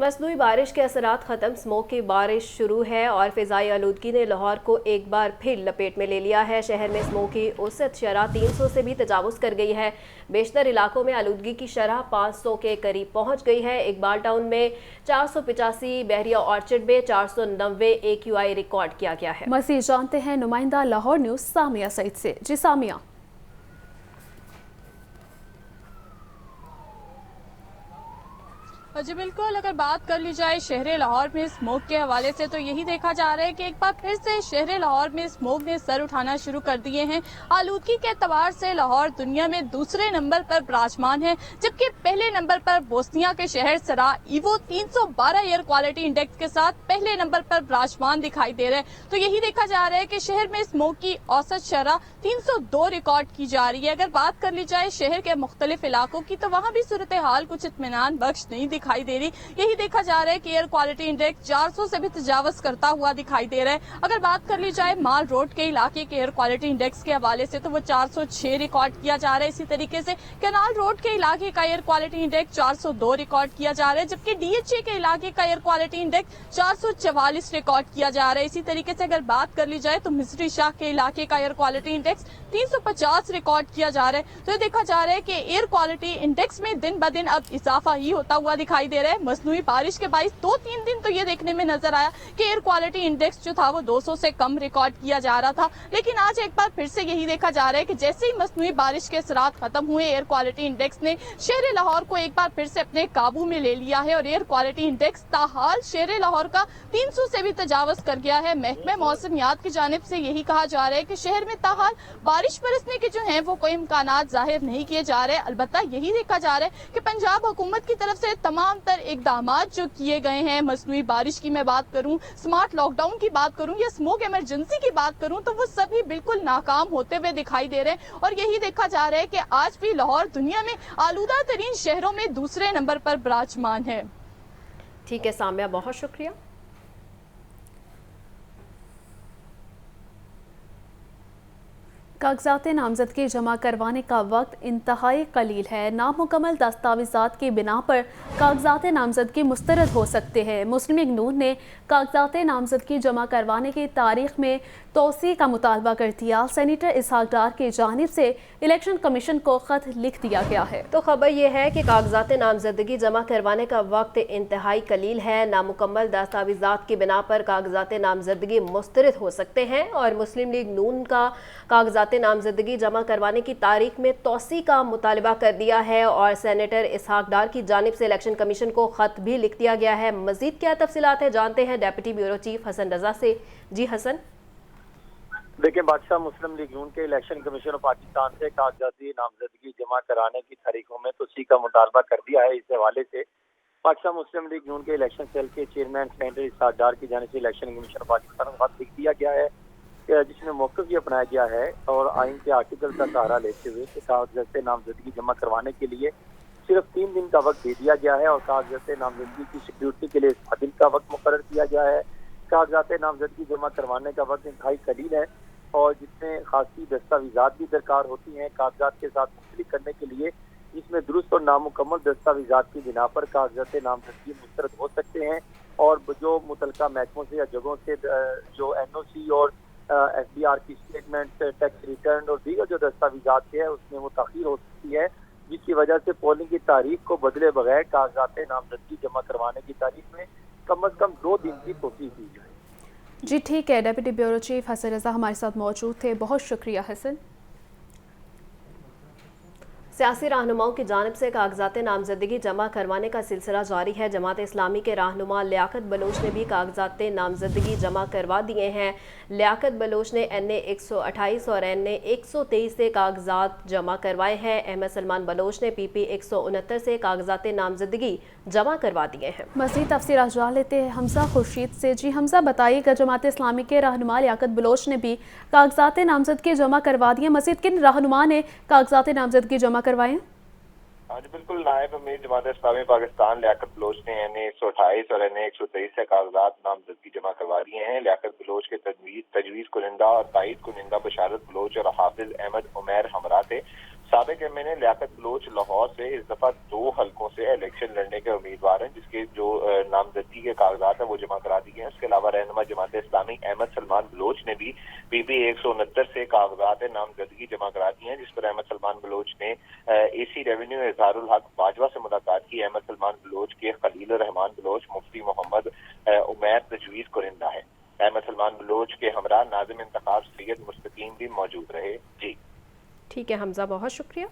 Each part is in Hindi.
मसनूई बारिश के असरात ख़त्म, स्मोक की बारिश शुरू है और फ़िज़ाई आलूदगी ने लाहौर को एक बार फिर लपेट में ले लिया है। शहर में स्मोक की औसत शरह 300 से भी तजावुज़ कर गई है। बेशतर इलाकों में आलूदगी की शरह 500 के करीब पहुँच गई है। इकबाल टाउन में 485, बहरिया ऑर्चर्ड में 490 AQI रिकॉर्ड किया गया है। मज़ीद जानते हैं नुमाइंदा लाहौर न्यूज़ सामिया सईद से। जी सामिया। जी बिल्कुल, अगर बात कर ली जाए शहर लाहौर में स्मोक के हवाले से तो यही देखा जा रहा है कि एक बार फिर से शहर लाहौर में स्मोक ने सर उठाना शुरू कर दिए हैं। आलूदगी के एतबार से लाहौर दुनिया में दूसरे नंबर पर विराजमान है, जबकि पहले नंबर पर बोस्निया के शहर सराइवो 312 एयर क्वालिटी इंडेक्स के साथ पहले नंबर पर विराजमान दिखाई दे रहे हैं। तो यही देखा जा रहा है कि शहर में स्मोक की औसत शरह 302 रिकॉर्ड की जा रही है। अगर बात कर ली जाए शहर के मुख्तलिफ इलाकों की तो वहाँ भी सूरत हाल कुछ इत्मीनान बख्श नहीं दिखाई दे रही। यही देखा जा रहा है कि एयर क्वालिटी इंडेक्स 400 से भी तजावज करता हुआ दिखाई दे रहा है। अगर बात कर ली जाए माल रोड के इलाके के एयर क्वालिटी इंडेक्स के हवाले से तो वो 406 रिकॉर्ड किया जा रहा है। इसी तरीके से कैनाल रोड के इलाके का एयर क्वालिटी इंडेक्स 402 रिकॉर्ड किया जा रहा है, जबकि DHA के इलाके का एयर क्वालिटी इंडेक्स 444 रिकॉर्ड किया जा रहा है। इसी तरीके से अगर बात कर ली जाए तो मिस्री शाह के इलाके का एयर क्वालिटी इंडेक्स 350 रिकॉर्ड किया जा रहा है। तो देखा जा रहा है कि एयर क्वालिटी इंडेक्स में दिन ब दिन अब इजाफा ही होता हुआ दिखाई दे रहा है। मसनूई बारिश के बाईस 2-3 दिन तो ये देखने में नजर आया कि एयर क्वालिटी इंडेक्स जो था वो 200 से कम रिकॉर्ड किया जा रहा था, लेकिन आज एक बार फिर से यही देखा जा रहा है कि जैसे ही मसनूई बारिश के असरात खत्म हुए, एयर क्वालिटी इंडेक्स ने शहर लाहौर को एक बार फिर से अपने काबू में ले लिया है और एयर क्वालिटी इंडेक्स ताहाल शहर लाहौर का 300 से भी तजावज कर गया है। महकमे मौसमियात की जानिब से यही कहा जा रहा है कि शहर में ताहाल बारिश बरसने के जो है वो कोई इम्कानात जाहिर नहीं किए जा रहे। अलबत्ता यही देखा जा रहा है कि पंजाब हुकूमत की तरफ से तमाम तर इकदामात जो किए गए हैं, मसनूई बारिश की मैं बात करूं, स्मार्ट लॉकडाउन की बात करूं या स्मोक इमरजेंसी की बात करूं, तो वो सभी बिल्कुल नाकाम होते हुए दिखाई दे रहे हैं। और यही देखा जा रहा है कि आज भी लाहौर दुनिया में आलूदा तरीन शहरों में दूसरे नंबर पर विराजमान है। ठीक है सामिया, बहुत शुक्रिया। कागजात नामजदगी जमा करवाने का वक्त इंतहाई कलील है। नामुकम्मल दस्तावेज़ात की बिना पर कागजात नामजदगी मुस्तरद हो सकते हैं। मुस्लिम लीग नून ने कागजात नामजदगी जमा करवाने की तारीख में तोसी का मुतालबा कर दिया। सेनेटर इसहाक डार की जानिब से इलेक्शन कमीशन को खत लिख दिया गया है। तो खबर यह है कि कागजात नामजदगी जमा करवाने का वक्त इंतहाई कलील है। नामुकम्मल दस्तावेज़ात की बिना पर कागजात नामजदगी मुस्तरद हो सकते हैं और मुस्लिम लीग नून का कागजात नामजदगी जमा करवाने की तारीख में तोसी का मुतालबा कर दिया है और सेनेटर इसहाक डार की जानिब से इलेक्शन कमीशन को खत भी लिख दिया गया है। मजीद क्या तफसीलात है जानते हैं deputy bureau chief Hasan Raza से। जी हसन। देखिए, बादशाह मुस्लिम लीग नून के इलेक्शन कमीशन ऑफ पाकिस्तान से कागजाती नामजदगी जमा कराने की तारीखों में तोसी का मुतालबा कर दिया है। इस हवाले से पाकिस्तान मुस्लिम लीग नून के इलेक्शन सेल के चेयरमैन सेनेटर इसहाक डार की जानिब से इलेक्शन कमीशन ऑफ पाकिस्तान को खत लिख दिया गया है, जिसमें मौक़िफ़ ये अपनाया गया है और आइन के आर्टिकल का सहारा लेते हुए कागजात नामजदगी जमा करवाने के लिए सिर्फ 3 दिन का वक्त दे दिया गया है और कागजात नामजदगी की सिक्योरिटी के लिए 7 दिन का वक्त मुकर्रर किया गया है। कागजात नामजदगी जमा करवाने का वक्त इंतहाई कलील है और जिसमें खासी दस्तावेज़ात भी दरकार होती हैं कागजात के साथ मुंसलिक करने के लिए, जिसमें दुरुस्त और नामुकम्मल दस्तावेज़ात की बिना पर कागजात नामजदगी मुस्तरद हो सकते हैं और जो मुतलका महकमों से या जगहों से जो NOC और FDR की स्टेटमेंट, टैक्स रिटर्न और दीगर जो दस्तावेज़ात है उसमें वो ताख़ीर हो सकती है, जिसकी वजह से पोलिंग की तारीख को बदले बगैर कागजात नामजदगी जमा करवाने की तारीख में कम अज़ कम 2 दिन की तोसीह दी जाए। जी ठीक है, deputy bureau chief Hasan Raza हमारे साथ मौजूद थे। बहुत शुक्रिया हसन। सियासी रहनुमाओं की जानिब से कागजात नामजदगी जमा करवाने का सिलसिला जारी है। जमात इस्लामी के रहनुमा लियाकत बलोच ने भी कागजात नामजदगी जमा करवा दिए हैं। लियाकत बलोच ने NA 128 और NA 123 से कागजात जमा करवाए हैं। अहमद सलमान बलोच ने PP 169 से कागजात नामजदगी जमा करवा दिए हैं। मज़ीद तफसीलात जान लेते हैं हमजा खुर्शीद से। जी हमजा, बताइएगा जमात इस्लामी के रहनुमा लियाकत बलोच ने भी कागजात नामजदगी जमा करवा दिए। मज़ीद किन रहनुमा ने कागजात नामजदगी जमा करवाए? आज बिल्कुल नायब अमीर जमात इस्लामी पाकिस्तान लियाकत बलोच ने NA 128 और NA 123 से कागजात नामजदगी जमा करवा दिए हैं। लियाकत बलोच के तजवीज़ कुनिंदा और तायद कुनिंदा बशारत बलोच और हाफिज अहमद उमैर हमरा थे। साबिक एमएनए लियाकत बलोच लाहौर से इस दफा 2 हलकों से इलेक्शन लड़ने के उम्मीदवार हैं, जिसके जो नामजदगी के कागजात है वो जमा करा दी गए हैं। उसके अलावा रहनुमा जमात इस्लामी अहमद सलमान बलोच ने भी पीपी 169 से कागजात नामजदगी जमा करा दी हैं, जिस पर अहमद सलमान बलोच ने एसी रेवेन्यू इजहारुल हक बाजवा से मुलाकात की। अहमद सलमान बलोच के खलील रहमान बलोच मुफ्ती मोहम्मद उमैर तजवीज़ कुरिंदा है। अहमद सलमान बलोच के हमरा नाज़िम इंतखाब सैयद मुस्तकीम भी मौजूद रहे। जी ठीक है हमजा, बहुत शुक्रिया।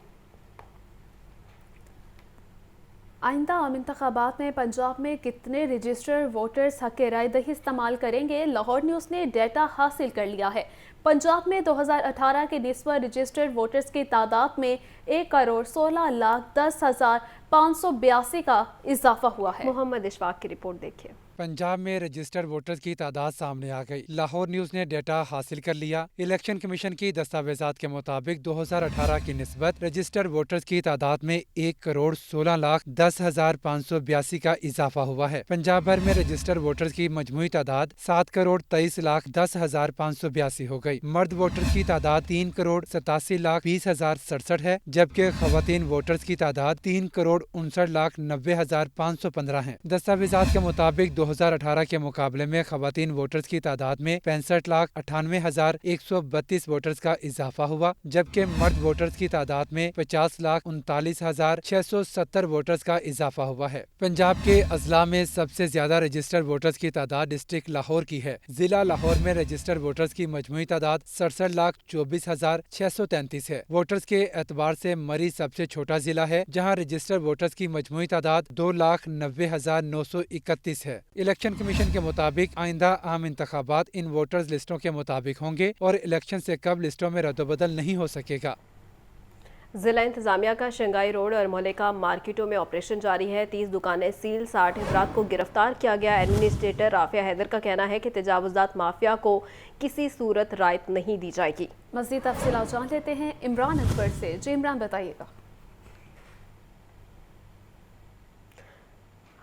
आइंदा आम इंतखाबात में पंजाब में कितने रजिस्टर्ड वोटर्स हक राय दही इस्तेमाल करेंगे? लाहौर न्यूज़ ने डेटा हासिल कर लिया है। पंजाब में 2018 के निस्बत रजिस्टर्ड वोटर्स की तादाद में 1,16,10,582 का इजाफा हुआ है। मोहम्मद इशफाक की रिपोर्ट देखिए। पंजाब में रजिस्टर्ड वोटर्स की तादाद सामने आ गई। लाहौर न्यूज़ ने डेटा हासिल कर लिया। इलेक्शन कमीशन की दस्तावेजात के मुताबिक 2018 की निस्बत रजिस्टर्ड वोटर्स की तादाद में 1,16,10,582 का इजाफा हुआ है। पंजाब भर में रजिस्टर्ड वोटर्स की मजमूई तादाद 7,23,10,582 हो गई। मर्द वोटर्स की तादाद 3,87,20,067 है, जबकि खवातीन वोटर्स की तादाद 3,59,90,515 है। दस्तावेजात के मुताबिक 2018 के मुकाबले में खवातीन वोटर्स की तादाद में 65,98,132 वोटर्स का इजाफा हुआ, जबकि मर्द वोटर्स की तादाद में 50,39,670 वोटर्स का इजाफा हुआ है। पंजाब के अजला में सबसे ज्यादा रजिस्टर्ड वोटर्स की तादाद डिस्ट्रिक्ट लाहौर की है। जिला लाहौर में रजिस्टर्ड वोटर्स की मजमूई तादाद 67,24,633 है। वोटर्स के एतबार से मरी सबसे छोटा जिला है, जहाँ रजिस्टर्ड वोटर्स की मजमूई तादाद 2,90,931 है। इलेक्शन कमीशन के मुताबिक आइंदा आम इंतखाबात इन वोटर्स लिस्टों के मुताबिक होंगे और इलेक्शन से कब लिस्टों में रद्दबदल नहीं हो सकेगा। जिला इंतजामिया का शंघाई रोड और मोहल्ला मार्केटों में ऑपरेशन जारी है। 30 दुकानें सील, 60 अफराद को गिरफ्तार किया गया। एडमिनिस्ट्रेटर राफिया हैदर का कहना है कि तजावुजात माफिया को किसी सूरत रायत नहीं दी जाएगी। मज़ीद तफसीलात जान लेते हैं इमरान अकबर से। जी इमरान, बताइएगा।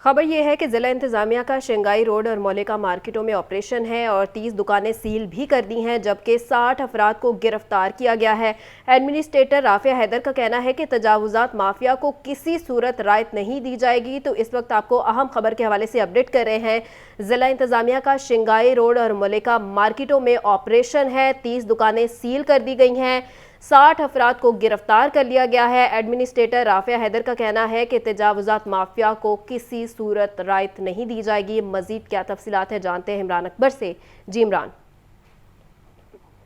खबर यह है कि ज़िला इंतज़ामिया का शंघाई रोड और मोहल्ला मार्केटों में ऑपरेशन है और 30 दुकानें सील भी कर दी हैं, जबकि 60 अफराद को गिरफ्तार किया गया है। एडमिनिस्ट्रेटर राफिया हैदर का कहना है कि तजावुजात माफिया को किसी सूरत रायत नहीं दी जाएगी। तो इस वक्त आपको अहम खबर के हवाले से अपडेट कर रहे हैं। ज़िला इंतज़ामिया का शंघाई रोड और मोहल्ला मार्केटों में ऑपरेशन है। 30 दुकानें सील कर दी गई हैं, 60 अफराद को गिरफ्तार कर लिया गया है। एडमिनिस्ट्रेटर राफिया हैदर का कहना है कि तजावुजात माफिया को किसी सूरत रायत नहीं दी जाएगी। मजीद क्या तफसीलात है जानते हैं इमरान अकबर से। जी इमरान।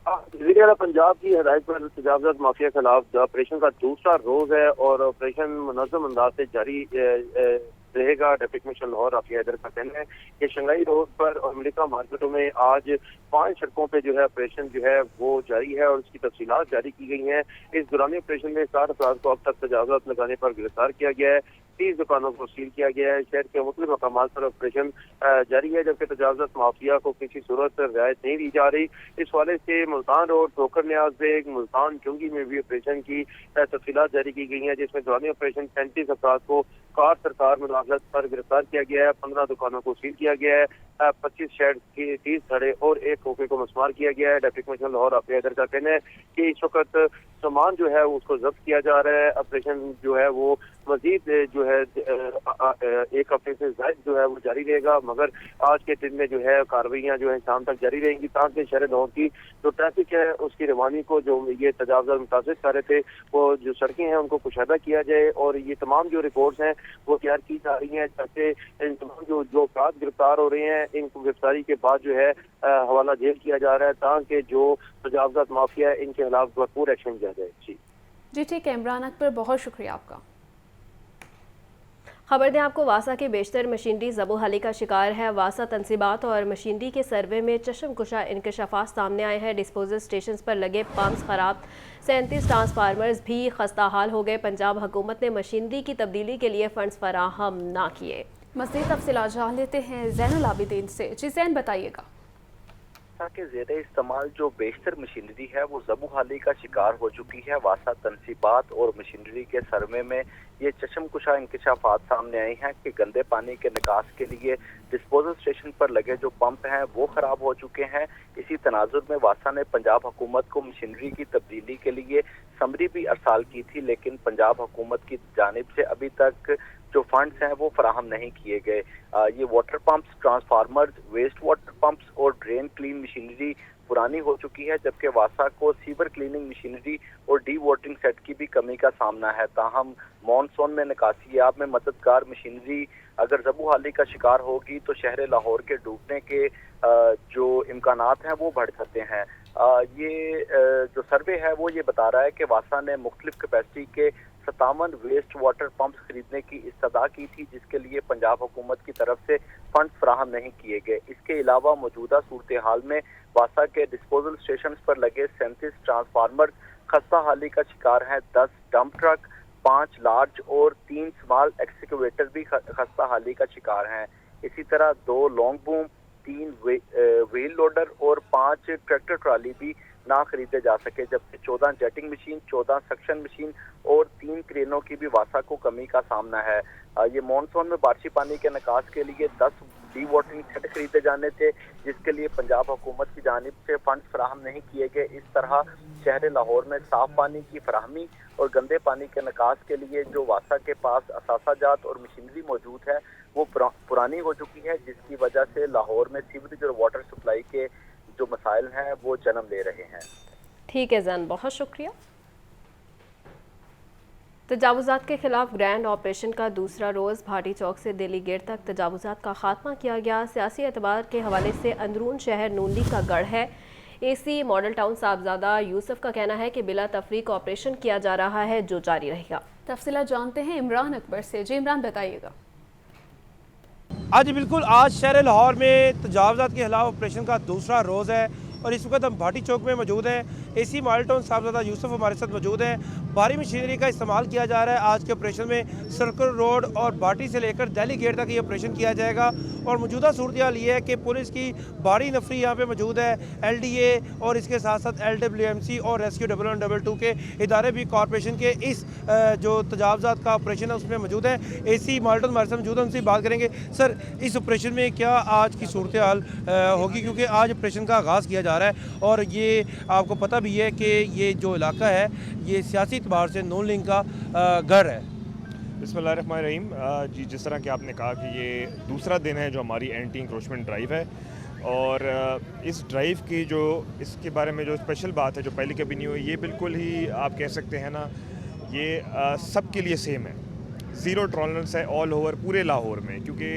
वज़ीर-ए-आला पंजाब की हिदायत पर तजावुजात माफिया के खिलाफ ऑपरेशन का दूसरा रोज है और ऑपरेशन मुनज़्ज़म अंदाज से जारी रहेगा। डिप्टी कमिश्नर लाहौर राफिया हैदर का कहना है कि शंघाई रोड पर और मलिका मार्केटों में आज 5 सड़कों पे जो है ऑपरेशन जो है वो जारी है और उसकी तफसीलात जारी की गई हैं। इस दौरान ऑपरेशन में 60 अफराद को अब तक तजावुजात लगाने पर गिरफ्तार किया गया है। 30 दुकानों को सील किया गया है। शहर के मुख्तलिफ मकामात पर ऑपरेशन जारी है, जबकि तजावुजात माफिया को किसी सूरत रियायत नहीं दी जा रही। इस हवाले से मुल्तान रोड, ठोकर न्याज बेग, मुल्तान चुंगी में भी ऑपरेशन की तफसीलात जारी की गई हैं, जिसमें दौरान ऑपरेशन 35 अफराद को कार सरकार मुदाखलत पर गिरफ्तार किया गया है। 15 दुकानों को सील किया गया है। 25 शेड के 30 धड़े और 1 खोखे को मस्मार किया गया है। डिप्टी कमिश्नर लाहौर राफिया हैदर का कहना है कि इस वक्त सामान जो है उसको जब्त किया जा रहा है। ऑपरेशन जो है वो मजीद जो है 1 हफ्ते से ज्यादा जो है वो जारी रहेगा, मगर आज के दिन में जो है कार्रवाइयाँ जो है शाम तक जारी रहेंगी, ताकि शहर लाहौर की जो ट्रैफिक है उसकी रवानी को जो ये तजावुजात मुतासिर कर रहे थे वो जो सड़कें हैं उनको कुशादा किया जाए और ये तमाम जो रिपोर्ट्स हैं वो तैयार की जा रही हैं, जैसे इन तमाम जो अपराध गिरफ्तार हो रहे हैं इनको गिरफ्तारी के बाद जो है हवाला जेल किया जा रहा है, ताकि जो तजावुजात माफिया इनके खिलाफ भरपूर एक्शन लिया जाए। जी ठीक है इमरान अकबर, बहुत शुक्रिया आपका। खबर दें आपको, वासा के बेशतर मशीनरी ज़बोहाली का शिकार है। वासा तनसीबात और मशीनरी के सर्वे में चश्मकुशा इंकशाफात सामने आए हैं। डिस्पोजल स्टेशन पर लगे पंप्स खराब, 37 ट्रांसफार्मर्स भी खस्ता हाल हो गए। पंजाब हुकूमत ने मशीनरी की तब्दीली के लिए फंड्स फराहम ना किए। मज़ीद तफसीलात जान लेते हैं ज़ैनुल आबिदीन से। जी ज़ैन, बताइएगा। वासा के ज़ेरे इस्तेमाल जो बेशतर मशीनरी है वो ज़बूहाली का शिकार हो चुकी है। वासा तनसीबात और मशीनरी के सर्वे में ये चशमकुशा इंकशाफात सामने आए हैं कि गंदे पानी के निकास के लिए डिस्पोजल स्टेशन पर लगे जो पंप हैं वो खराब हो चुके हैं। इसी तनाजुर में वासा ने पंजाब हुकूमत को मशीनरी की तब्दीली के लिए समरी भी अरसाल की थी, लेकिन पंजाब हुकूमत की जानिब से अभी तक जो फंड्स हैं वो फराहम नहीं किए गए। ये water pumps, transformers, waste water pumps और ड्रेन क्लीन मशीनरी पुरानी हो चुकी है, जबकि वासा को सीवर क्लीनिंग मशीनरी और डी वाटरिंग सेट की भी कमी का सामना है। ताहम मानसून में निकासियाब में मददगार मशीनरी अगर ज़बूहाली का शिकार होगी तो शहर लाहौर के डूबने के जो इम्कानात हैं वो बढ़ सकते हैं। ये जो सर्वे है वो ये बता रहा है कि वासा ने मुख्तलिफ कैपेसिटी के 57 वेस्ट वाटर पंप्स खरीदने की इस्तदा की थी, जिसके लिए पंजाब हुकूमत की तरफ से फंड्स फराहम नहीं किए गए। इसके अलावा मौजूदा सूरत हाल में वासा के डिस्पोजल स्टेशन पर लगे 37 ट्रांसफार्मर खस्ता हाली का शिकार हैं। 10 डंप ट्रक, 5 लार्ज और 3 स्मॉल एक्सकेवेटर भी खस्ता हाली का शिकार हैं। इसी तरह 2 लॉन्ग बूम, 3 व्हील लोडर और 5 ट्रैक्टर ट्राली भी ना खरीदे जा सके, जबकि 14 जेटिंग मशीन, 14 सक्शन मशीन और 3 क्रेनों की भी वासा को कमी का सामना है। ये मानसून में बारिशी पानी के निकास के लिए 10 डी वाटरिंग सेट खरीदे जाने थे, जिसके लिए पंजाब हुकूमत की जानिब से फंड्स फराहम नहीं किए गए। इस तरह शहर लाहौर में साफ पानी की फराहमी और गंदे पानी के निकास के लिए जो वासा के पास असासाजात और मशीनरी मौजूद है वो पुरानी हो चुकी है, जिसकी वजह से लाहौर में सीवरेज और वाटर सप्लाई के जो मसाइल हैं वो जन्म ले रहे हैं। ठीक है जैन, बहुत शुक्रिया। तजावुज़ात के खिलाफ ग्रैंड ऑपरेशन का दूसरा रोज़ भाटी चौक से दिल्ली गेट तक तजावुज़ात का खात्मा किया गया। सियासी एतबार के हवाले से अंदरून शहर नून लीग का गढ़ है। एसी मॉडल टाउन साहबजादा यूसुफ का कहना है कि बिला तफरीक ऑपरेशन किया जा रहा है जो जारी रहेगा। तफसीला जानते हैं इमरान अकबर से। जी इमरान, बताइएगा। आज बिल्कुल आज शहर लाहौर में तजावुज़ात के खिलाफ ऑपरेशन का दूसरा रोज़ है और इस वक्त हम भाटी चौक में मौजूद हैं। एसी मॉडल टाउन साहबजादा यूसुफ हमारे साथ मौजूद हैं। भारी मशीनरी का इस्तेमाल किया जा रहा है। आज के ऑपरेशन में सर्कल रोड और भाटी से लेकर दिल्ली गेट तक ये ऑपरेशन किया जाएगा और मौजूदा सूरत हाल ये है कि पुलिस की भारी नफरी यहाँ पे मौजूद है। LDA और इसके साथ साथ LWMC और रेस्क्यू 112 के इदारे भी कॉरपोरेशन के इस जो तजावुज़ात का ऑपरेशन है उसमें मौजूद है। एसी मॉडल टाउन हमारे साथ मौजूद है, उनसे बात करेंगे। सर, इस ऑपरेशन में क्या आज की सूरत हाल होगी, क्योंकि आज ऑपरेशन का आगाज़ किया जा रहा है और ये आपको पता भी है कि ये जो इलाका है ये सियासी एतबार से नून लीग का घर है। बिस्मिल्लाहिर्रहमानिर्रहीम। जी, जिस तरह कि आपने कहा कि ये दूसरा दिन है जो हमारी एंटी इंक्रोचमेंट ड्राइव है और इस ड्राइव की जो इसके बारे में जो स्पेशल बात है जो पहले कभी नहीं हुई, ये बिल्कुल ही आप कह सकते हैं ना, ये सब के लिए सेम है। ज़ीरो टॉलरेंस है ऑल ओवर पूरे लाहौर में, क्योंकि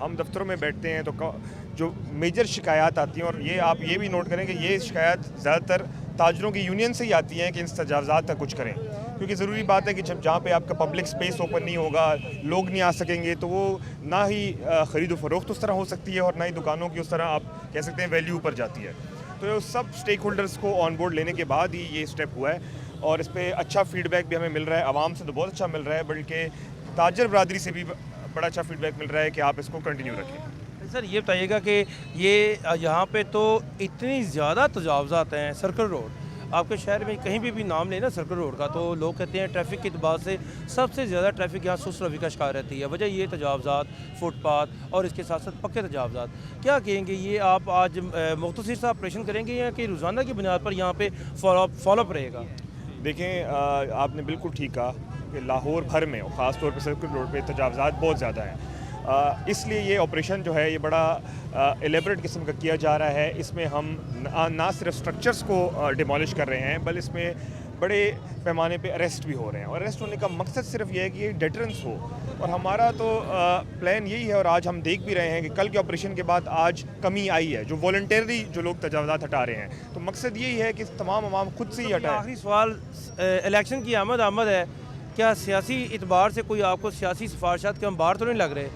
हम दफ्तरों में बैठते हैं तो जो मेजर शिकायत आती हैं, और ये आप ये भी नोट करें कि ये शिकायत ज़्यादातर ताजरों की यूनियन से ही आती हैं कि इन तजावुज़ात का कुछ करें, क्योंकि ज़रूरी बात है कि जब जहाँ पे आपका पब्लिक स्पेस ओपन नहीं होगा, लोग नहीं आ सकेंगे, तो वो ना ही ख़रीद फ़रोख्त उस तरह हो सकती है और ना ही दुकानों की उस तरह आप कह सकते हैं वैल्यू ऊपर जाती है। तो सब स्टेक होल्डर्स को ऑन बोर्ड लेने के बाद ही ये स्टेप हुआ है और इस पर अच्छा फ़ीडबैक भी हमें मिल रहा है। आवाम से तो बहुत अच्छा मिल रहा है, बल्कि ताजर बरादरी से भी बड़ा अच्छा फीडबैक मिल रहा है कि आप इसको कंटिन्यू रखें। सर, ये बताइएगा कि ये यहाँ पे तो इतनी ज़्यादा तजावुज़ात हैं। सर्कल रोड आपके शहर में कहीं भी नाम लें ना सर्कल रोड का, तो लोग कहते हैं ट्रैफिक के अतबार से सबसे ज़्यादा ट्रैफिक यहाँ सुस्त रवि का शिकार रहती है। वजह ये तजावुज़ात, फुटपाथ और इसके साथ साथ पक्के तजावुज़ात। क्या कहेंगे, ये आप आज मुख्तसर सा ऑपरेशन करेंगे या कि रोज़ाना की बुनियाद पर यहाँ पे फॉलोअप रहेगा? देखें, आपने बिल्कुल ठीक कहा कि लाहौर भर में और ख़ास तौर पर सर्कल रोड पे तजावुज़ात बहुत ज़्यादा हैं। इसलिए ये ऑपरेशन जो है ये बड़ा एलेबरेट किस्म का किया जा रहा है। इसमें हम ना सिर्फ स्ट्रक्चर्स को डिमोलिश कर रहे हैं, बल्कि इसमें बड़े पैमाने पे अरेस्ट भी हो रहे हैं और अरेस्ट होने का मकसद सिर्फ ये है कि ये डेटरेंस हो। और हमारा तो प्लान यही है और आज हम देख भी रहे हैं कि कल के ऑपरेशन के बाद आज कमी आई है जो वॉलंटरी जो लोग तजावुज़ात हटा रहे हैं। तो मकसद यही है कि तमाम अवाम खुद से ही हटाए। आखिरी सवाल, इलेक्शन की आमद है, क्या सियासी इतबार से कोई आपको सियासी सिफारिशात के हम बाहर तो नहीं लग रहे?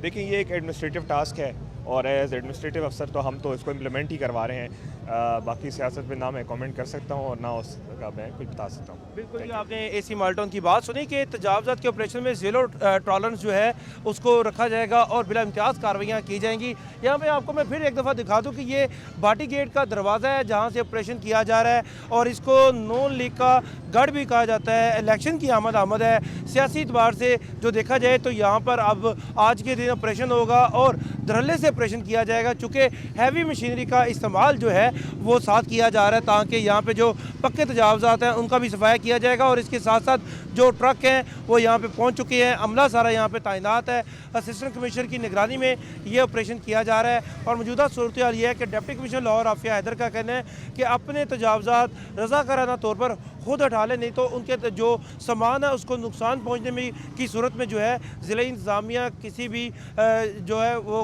देखिए, ये एक एडमिनिस्ट्रेटिव टास्क है और एज एडमिनिस्ट्रेटिव अफसर तो हम तो इसको इम्प्लीमेंट ही करवा रहे हैं। बाकी सियासत में ना मैं कमेंट कर सकता हूँ और ना उसका मैं कुछ बता सकता हूँ। बिल्कुल जी, आपने एसी माल्टोन की बात सुनी कि तजावजात के ऑपरेशन में ज़ीरो टॉलरेंस जो है उसको रखा जाएगा और बिला इम्तियाज़ कार्रवाइयाँ की जाएंगी। यहाँ पे आपको मैं फिर एक दफ़ा दिखा दूँ कि ये भाटी गेट का दरवाज़ा है जहाँ से ऑपरेशन किया जा रहा है और इसको नून लीग का गढ़ भी कहा जाता है। इलेक्शन की आमद है, सियासी एतबार से जो देखा जाए तो यहाँ पर अब आज के दिन ऑपरेशन होगा और धड़ल्ले से ऑपरेशन किया जाएगा, चूँकि हैवी मशीनरी का इस्तेमाल जो है वो साथ किया जा रहा है ताकि यहाँ पे जो पक्के तजावजात हैं उनका भी सफाया किया जाएगा और इसके साथ साथ जो ट्रक हैं वो यहाँ पे पहुँच चुके हैं। अमला सारा यहाँ पे तैनात है। असिस्टेंट कमिश्नर की निगरानी में ये ऑपरेशन किया जा रहा है और मौजूदा सूरत हाल ये है कि डिप्टी कमिश्नर लाहौर आफिया हैदर का कहना है कि अपने तजावजात रज़ाकाराना तौर पर खुद हटा लें, नहीं तो उनके जो सामान है उसको नुकसान पहुँचने में की सूरत में जो है ज़िला इंतज़ामिया किसी भी जो है वो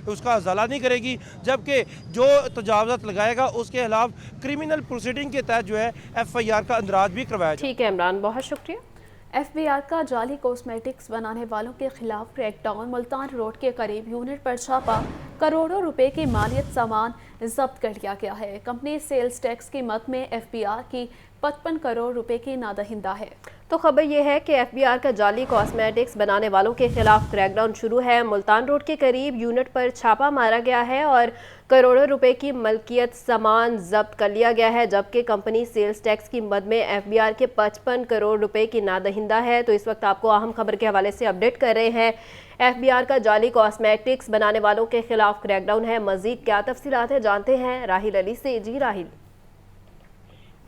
उसका अज़ाला नहीं करेगी, जबकि जो तजावजात लगाएगा उसके खिलाफ क्रिमिनल प्रोसीडिंग के तहत जो है FIR का अंदराज भी करवाया जाए। ठीक है इमरान, बहुत शुक्रिया। FBI का जाली कॉस्मेटिक्स बनाने वालों के खिलाफ क्रैकडाउन। मुल्तान रोड के करीब यूनिट पर छापा, करोड़ों रुपए की मालियत सामान जब्त कर लिया गया है। कंपनी सेल्स टैक्स की मद में FBR की 55 करोड़ रुपए की नादहिंदा है। तो खबर यह है कि FBR का जाली कॉस्मेटिक्स बनाने वालों के खिलाफ क्रैकडाउन शुरू है। मुल्तान रोड के करीब यूनिट पर छापा मारा गया है और करोड़ों रुपए की मलकियत सामान जब्त कर लिया गया है, जबकि कंपनी सेल्स टैक्स की मद में FBR के 55 करोड़ रुपए की नादहिंदा है। तो इस वक्त आपको अहम खबर के हवाले से अपडेट कर रहे हैं। FBR का जाली कॉस्मेटिक्स बनाने वालों के खिलाफ क्रैकडाउन है। मजीद क्या तफसीलात है जानते हैं राहिल अली से। जी राहिल।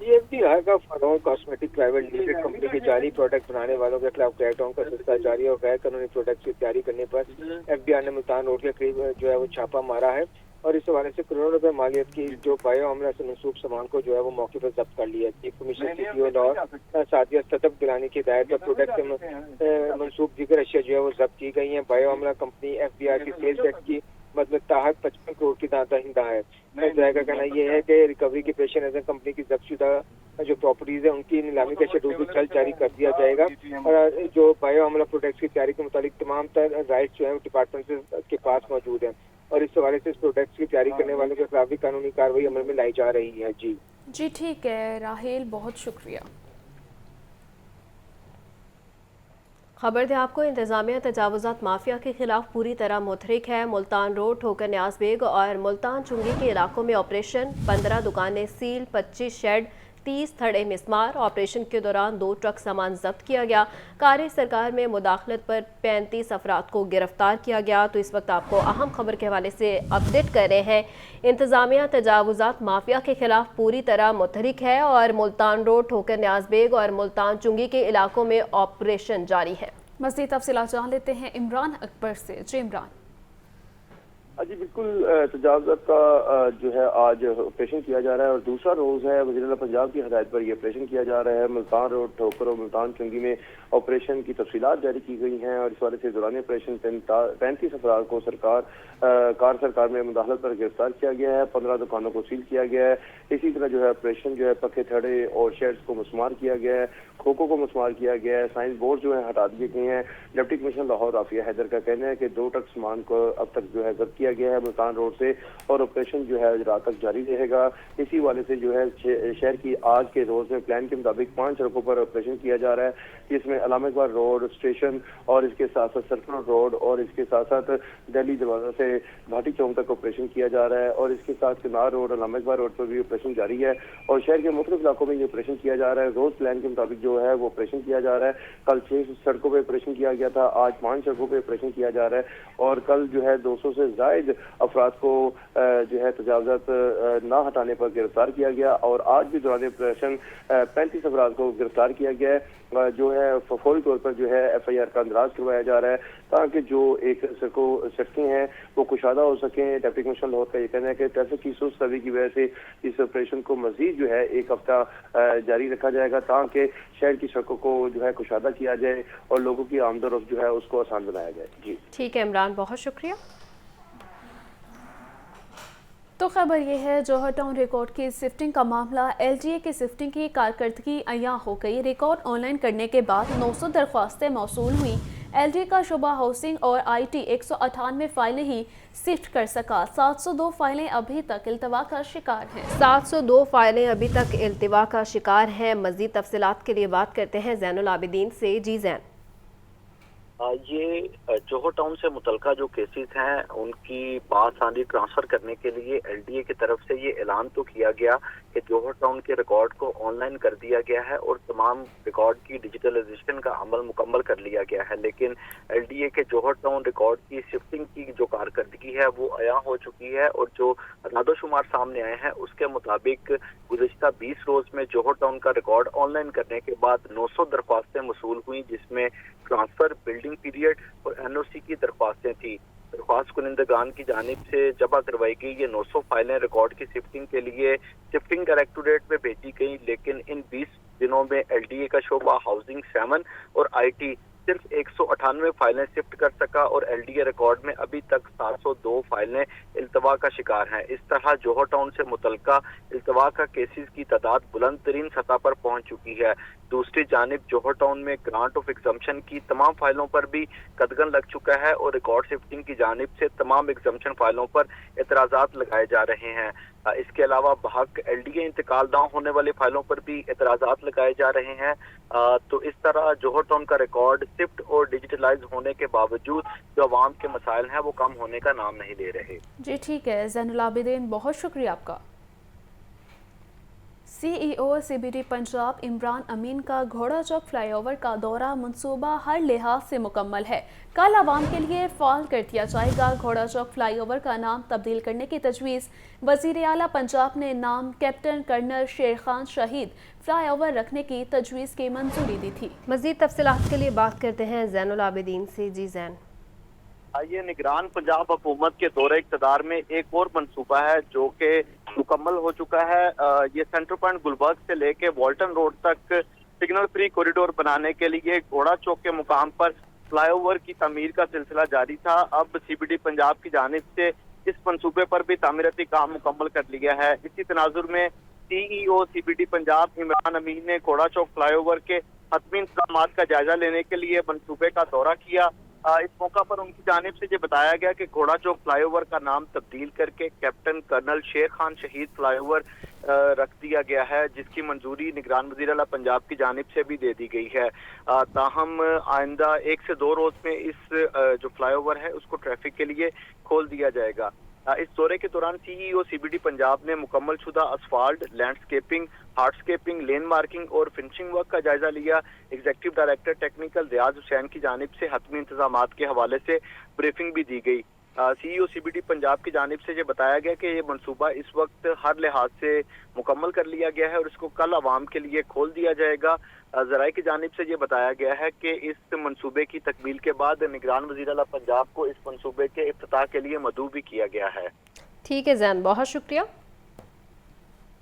FBR का फनोन कॉस्मेटिक प्राइवेट लिमिटेड कंपनी के जाली प्रोडक्ट बनाने वालों के खिलाफ क्रैकडाउन का सिलसिला जारी है और गैर कानूनी प्रोडक्ट की तैयारी करने पर FBR ने मुल्तान रोड के करीब जो है वो छापा मारा है और इस हवाले से करोड़ों रुपए मालियत की जो बायो अमला से मनसूब सामान को जो है वो मौके पर जब्त कर लिया है। Chief commissioner CPO Lahore Sadia Sadaf Gilani की हिदायत पर प्रोडक्ट से मनसूब दीगर अशिया जो है वो जब्त की गई हैं। बायो अमला कंपनी FBR की सेल्स टैक्स की मतलब ताहत 55 करोड़ की नादहिंदा है। FBR का कहना यह है कि रिकवरी के पेश नजर कंपनी की जब्तशुदा जो प्रॉपर्टीज है उनकी नीलामी का शेड्यूल भी जल्द जारी कर दिया जाएगा और जो बायो अमला प्रोडक्ट्स की तैयारी के मुताबिक तमाम तर राइट्स जो है डिपार्टमेंट के पास मौजूद हैं और इस हवाले से इस प्रोडक्ट्स की तैयारी करने वालों के खिलाफ भी कानूनी कार्रवाई अमल में लाई जा रही है। जी ठीक है राहेल, बहुत शुक्रिया। खबर दें आपको, इंतजामिया तजावुजात माफिया के खिलाफ पूरी तरह मुतहरिक है। मुल्तान रोड, ठोकर न्याज बेग और मुल्तान चुंगी के इलाकों में ऑपरेशन। 15 दुकानें सील, 25 शेड, 30 थड़े मिसमार। ऑपरेशन के दौरान 2 ट्रक सामान जब्त किया गया। कार सरकार में मुदाखलत पर 35 अफराद को गिरफ्तार किया गया। तो इस वक्त आपको अहम खबर के हवाले से अपडेट कर रहे हैं। इंतजामिया तजावुजात माफिया के खिलाफ पूरी तरह मुतहरिक है और मुल्तान रोड, ठोकर न्याज बेग और मुल्तान चुंगी के इलाकों में ऑपरेशन जारी है। मज़ीद तफसीलात जान लेते हैं इमरान अकबर से। जी इमरान। जी बिल्कुल, तजावजात का जो है आज ऑपरेशन किया जा रहा है और दूसरा रोज़ है वज़ीर-ए-आला पंजाब की हिदायत पर यह ऑपरेशन किया जा रहा है। मुल्तान रोड, ठोकर और मुल्तान चुंगी में ऑपरेशन की तफसीलात जारी की गई हैं और इस वाले से दौरान ऑपरेशन 35 अफराद को कार सरकार में मुदाखलत पर गिरफ्तार किया गया है। 15 दुकानों को सील किया गया है। इसी तरह जो है ऑपरेशन जो है पक्के थड़े और शेड्स को मुस्मार किया गया है, खोखों को मुस्मार किया गया है, साइंस बोर्ड जो है हटा दिए गए हैं। डिप्टी कमिश्नर लाहौर आफिया हैदर का कहना है कि 2 ट्रक सामान को अब तक जो है जब्त किया गया है मुल्तान रोड से और ऑपरेशन जो है रात तक जारी रहेगा। इसी वाले से जो है शहर की आज के रोज में प्लान के मुताबिक 5 सड़कों पर ऑपरेशन किया जा रहा है, जिसमें अलामा इकबाल रोड स्टेशन और इसके साथ साथ सर्कुलर रोड और इसके साथ साथ दिल्ली दरवाजा से भाटी चौक तक ऑपरेशन किया जा रहा है और इसके साथ किनार रोड, अलामा इकबाल रोड पर भी ऑपरेशन जारी है और शहर के मुख्तलिफ इलाकों में ये ऑपरेशन किया जा रहा है। रोज प्लान के मुताबिक जो है वो ऑपरेशन किया जा रहा है। कल 6 सड़कों पर ऑपरेशन किया गया था, आज 5 सड़कों पर ऑपरेशन किया जा रहा है और कल जो है 200 से जायद अफराद को जो है तजावजात ना हटाने पर गिरफ्तार किया गया और आज भी दौरान ऑपरेशन 35 अफराद को गिरफ्तार किया गया है। जो है फौरी तौर पर जो है FIR का अंदराज करवाया जा रहा है ताकि जो एक सड़कें हैं वो कुशादा हो सकें। डिप्टी कमिश्नर लाहौर का ये कहना है कि ट्रैफिक की सुस्त रवि की वजह से इस ऑपरेशन को मजीद जो है 1 हफ्ता जारी रखा जाएगा ताकि शहर की सड़कों को जो है कुशादा किया जाए और लोगों की आमदोरफ्त जो है उसको आसान बनाया जाए। जी ठीक है इमरान, बहुत शुक्रिया। तो खबर यह है जौहर टाउन रिकॉर्ड की शिफ्टिंग का मामला। LGA की शिफ्टिंग की कारकर्दगी अय्या हो गई। रिकॉर्ड ऑनलाइन करने के बाद 900 दरख्वास्तें मौसूल हुई। LDA का शुबा हाउसिंग और IT 198 फाइलें ही शिफ्ट कर सका। 702 फाइलें अभी तक इल्तवा का शिकार हैं। 702 फाइलें अभी तक इल्तवा का शिकार हैं। मज़ीद तफसीलात के लिए बात करते हैं ज़ैनुल आबिदीन से। जी ज़ैन। ये जोहर टाउन से मुतलका जो केसेस हैं उनकी बासानी ट्रांसफ़र करने के लिए LDA की तरफ से ये ऐलान तो किया गया कि जोहर टाउन के रिकॉर्ड को ऑनलाइन कर दिया गया है और तमाम रिकॉर्ड की डिजिटलाइजेशन का अमल मुकम्मल कर लिया गया है, लेकिन LDA के जोहर टाउन रिकॉर्ड की शिफ्टिंग की जो कारकर्दगी है वो अया हो चुकी है और जो रादोशुमार सामने आए हैं उसके मुताबिक गुज़िश्ता 20 रोज़ में जोहर टाउन का रिकॉर्ड ऑनलाइन करने के बाद 900 दरख्वास्तें मसूल हुई, जिसमें ट्रांसफ़र, बिल्डिंग पीरियड और NOC की दरख्वास्तें थी। दरख्वास्त कुनिंदगान की जानिब से जमा करवाई गई ये 900 फाइलें रिकॉर्ड की शिफ्टिंग के लिए शिफ्टिंग डायरेक्टोरेट में भेजी गई, लेकिन इन 20 दिनों में LDA का शोबा हाउसिंग 7 और IT सिर्फ 198 फाइलें शिफ्ट कर सका और LDA रिकॉर्ड में अभी तक 702 फाइलें इल्तवा का शिकार हैं। इस तरह जोहर टाउन से मुतलका इल्तवा का केसेस की तादाद बुलंद तरीन सतह पर पहुंच चुकी है। दूसरी जानिब जोहर टाउन में ग्रांट ऑफ एग्जम्पशन की तमाम फाइलों पर भी कदगन लग चुका है और रिकॉर्ड शिफ्टिंग की जानिब से तमाम एग्जम्पशन फाइलों पर एतराज़ात लगाए जा रहे हैं। इसके अलावा बहक LDA इंतकाल ना होने वाली फाइलों पर भी एतराज़ात लगाए जा रहे हैं। तो इस तरह जोहर टाउन का रिकॉर्ड शिफ्ट और डिजिटलाइज होने के बावजूद जो अवाम के मसाइल हैं वो कम होने का नाम नहीं ले रहे। जी ठीक है ज़ैनुल आबिदीन, बहुत शुक्रिया आपका। CEO CBD पंजाब इमरान अमीन का घोड़ा चौक फ्लाईओवर का दौरा मंसूबा हर लिहाज से मुकम्मल है। कल आवाम के लिए फ़ाल कर दिया जाएगा। घोड़ा चौक फ्लाईओवर का नाम तब्दील करने की तजवीज़ वज़ीर आला पंजाब ने नाम कैप्टन कर्नल शेर खान शहीद फ्लाईओवर रखने की तजवीज़ की मंजूरी दी थी। मज़ीद तफसीलात के लिए बात करते हैं ज़ैनुल आबिदीन से। जी ज़ैन। ये निगरान पंजाब हुकूमत के दौरे इक़्तिदार में एक और मनसूबा है जो कि मुकम्मल हो चुका है। ये सेंटर पॉइंट गुलबर्ग से लेके वॉल्टन रोड तक सिग्नल फ्री कॉरिडोर बनाने के लिए घोड़ा चौक के मुकाम पर फ्लाईओवर की तमीर का सिलसिला जारी था। अब CBD पंजाब की जानिब से इस मनसूबे पर भी तामीराती काम मुकम्मल कर लिया है। इसी तनाजुर में CEO CBD पंजाब इमरान अमीन ने घोड़ा चौक फ्लाईओवर के हतमी इंतजाम का जायजा लेने के लिए मनसूबे का दौरा किया। इस मौका पर उनकी जानिब से ये बताया गया कि घोड़ा चौक फ्लाईओवर का नाम तब्दील करके कैप्टन कर्नल शेर खान शहीद फ्लाईओवर रख दिया गया है, जिसकी मंजूरी निगरान वज़ीर आला पंजाब की जानिब से भी दे दी गई है। ताहम आइंदा 1 से 2 रोज में इस जो फ्लाईओवर है उसको ट्रैफिक के लिए खोल दिया जाएगा। इस दौरे के दौरान CEO CBD पंजाब ने मुकम्मल शुदा असफाल्ट, लैंडस्केपिंग, हार्डस्केपिंग, लेन मार्किंग और फिनिशिंग वर्क का जायजा लिया। एग्जीक्यूटिव डायरेक्टर टेक्निकल रियाज हुसैन की जानिब से हतमी इंतजामात के हवाले से ब्रीफिंग भी दी गई। CEO CBD पंजाब की जानिब से ये बताया गया कि ये मनसूबा इस वक्त हर लिहाज से मुकम्मल कर लिया गया है और इसको कल आवाम के लिए खोल दिया जाएगा। ज़राए की जानिब से ये बताया गया है कि इस मनसूबे की तकमील के बाद निगरान वज़ीर आला पंजाब को इस मनसूबे के इफ्तिताह के लिए मदऊ भी किया गया है। ठीक है ज़ैन, बहुत शुक्रिया।